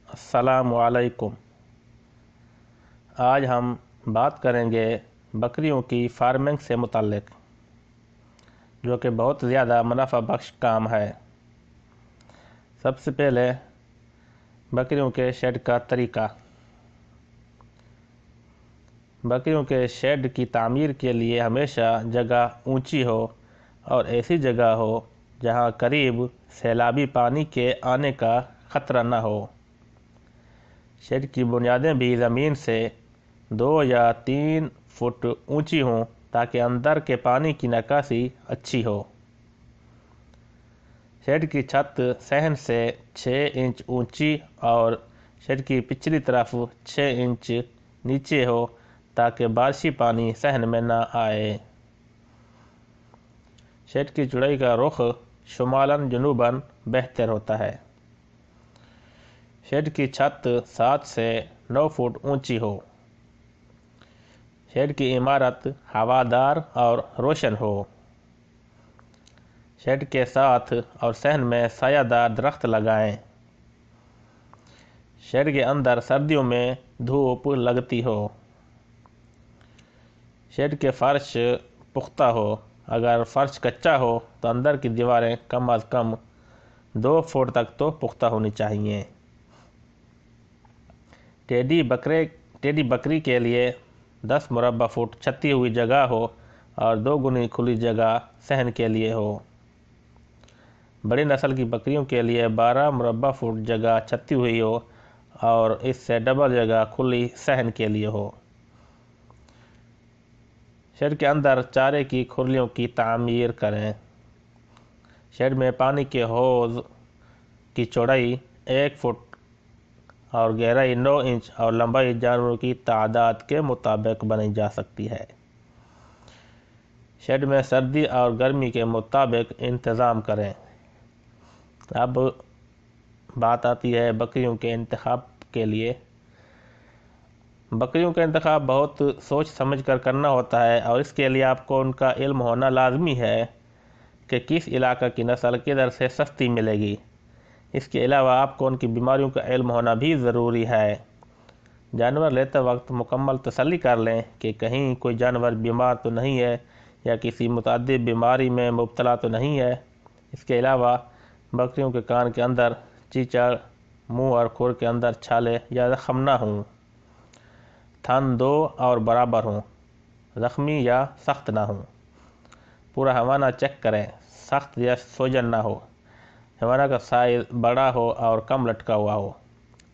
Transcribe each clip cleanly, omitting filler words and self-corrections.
السلام علیکم۔ آج ہم بات کریں گے بکریوں کی فارمنگ سے متعلق، جو کہ بہت زیادہ منافع بخش کام ہے۔ سب سے پہلے بکریوں کے شیڈ کا طریقہ۔ بکریوں کے شیڈ کی تعمیر کے لیے ہمیشہ جگہ اونچی ہو اور ایسی جگہ ہو جہاں قریب سیلابی پانی کے آنے کا خطرہ نہ ہو۔ شیڈ کی بنیادیں بھی زمین سے 2 یا 3 فٹ اونچی ہوں تاکہ اندر کے پانی کی نکاسی اچھی ہو۔ شیڈ کی چھت صحن سے 6 انچ اونچی اور شیڈ کی پچھلی طرف 6 انچ نیچے ہو تاکہ بارشی پانی صحن میں نہ آئے۔ شیڈ کی چوڑائی کا رخ شمالاً جنوباً بہتر ہوتا ہے۔ شیڈ کی چھت 7 سے 9 فٹ اونچی ہو۔ شیڈ کی عمارت ہوادار اور روشن ہو۔ شیڈ کے ساتھ اور صحن میں سایہ دار درخت لگائیں۔ شیڈ کے اندر سردیوں میں دھوپ لگتی ہو۔ شیڈ کے فرش پختہ ہو۔ اگر فرش کچا ہو تو اندر کی دیواریں کم از کم 2 فٹ تک تو پختہ ہونی چاہیے۔ ٹیڈی بکری کے لیے 10 مربع فٹ چھتی ہوئی جگہ ہو اور 2 گنی کھلی جگہ صحن کے لیے ہو۔ بڑی نسل کی بکریوں کے لیے 12 مربع فٹ جگہ چھتی ہوئی ہو اور اس سے ڈبل جگہ کھلی صحن کے لیے ہو۔ شیڈ کے اندر چارے کی کھرلیوں کی تعمیر کریں۔ شیڈ میں پانی کے حوض کی چوڑائی 1 فٹ اور گہرائی 9 انچ اور لمبائی جانوروں کی تعداد کے مطابق بنائی جا سکتی ہے۔ شیڈ میں سردی اور گرمی کے مطابق انتظام کریں۔ اب بات آتی ہے بکریوں کے انتخاب کے لیے۔ بکریوں کا انتخاب بہت سوچ سمجھ کر کرنا ہوتا ہے اور اس کے لیے آپ کو ان کا علم ہونا لازمی ہے کہ کس علاقہ کی نسل کدھر سے سستی ملے گی۔ اس کے علاوہ آپ کو ان کی بیماریوں کا علم ہونا بھی ضروری ہے۔ جانور لیتے وقت مکمل تسلی کر لیں کہ کہیں کوئی جانور بیمار تو نہیں ہے یا کسی متعدی بیماری میں مبتلا تو نہیں ہے۔ اس کے علاوہ بکریوں کے کان کے اندر چیچڑ، منہ اور کھر کے اندر چھالے یا زخم نہ ہوں۔ تھن 2 اور برابر ہوں، زخمی یا سخت نہ ہوں۔ پورا حوانہ چیک کریں، سخت یا سوجن نہ ہو۔ حوانہ کا سائز بڑا ہو اور کم لٹکا ہوا ہو۔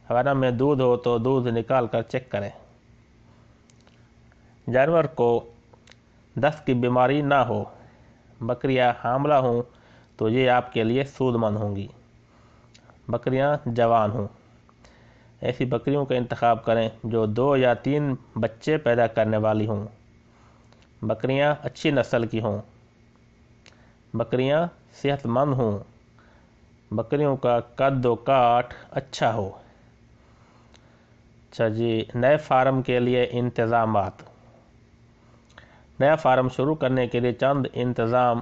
حوانہ میں دودھ ہو تو دودھ نکال کر چیک کریں۔ جانور کو دست کی بیماری نہ ہو۔ بکریاں حاملہ ہوں تو یہ آپ کے لیے سود مند ہوں گی۔ بکریاں جوان ہوں۔ ایسی بکریوں کا انتخاب کریں جو 2 یا 3 بچے پیدا کرنے والی ہوں۔ بکریاں اچھی نسل کی ہوں۔ بکریاں صحت مند ہوں۔ بکریوں کا قد و کاٹ اچھا ہو۔ نئے فارم کے لیے انتظامات۔ نیا فارم شروع کرنے کے لیے چند انتظام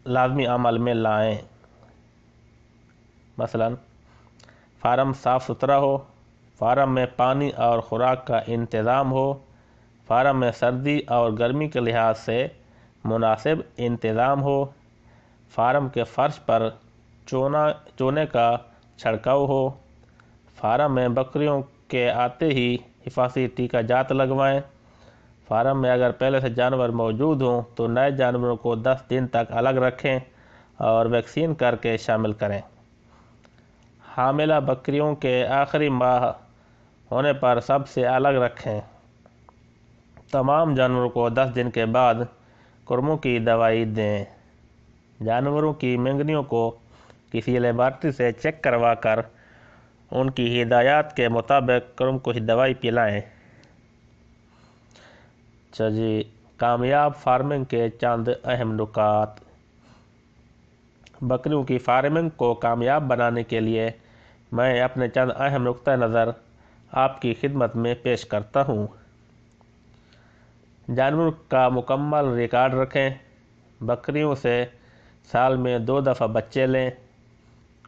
لازمی عمل میں لائیں۔ مثلا فارم صاف ستھرا ہو۔ فارم میں پانی اور خوراک کا انتظام ہو۔ فارم میں سردی اور گرمی کے لحاظ سے مناسب انتظام ہو۔ فارم کے فرش پر چونے کا چھڑکاؤ ہو۔ فارم میں بکریوں کے آتے ہی حفاظتی ٹیکہ جات لگوائیں۔ فارم میں اگر پہلے سے جانور موجود ہوں تو نئے جانوروں کو 10 دن تک الگ رکھیں اور ویکسین کر کے شامل کریں۔ حاملہ بکریوں کے آخری ماہ ہونے پر سب سے الگ رکھیں۔ تمام جانوروں کو 10 دن کے بعد کرموں کی دوائی دیں۔ جانوروں کی مینگنیوں کو کسی لیبارٹری سے چیک کروا کر ان کی ہدایات کے مطابق کرم کش دوائی پلائیں۔ کامیاب فارمنگ کے چند اہم نکات۔ بکریوں کی فارمنگ کو کامیاب بنانے کے لیے میں اپنے چند اہم نقطہ نظر آپ کی خدمت میں پیش کرتا ہوں۔ جانور کا مکمل ریکارڈ رکھیں۔ بکریوں سے سال میں 2 دفعہ بچے لیں۔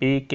PK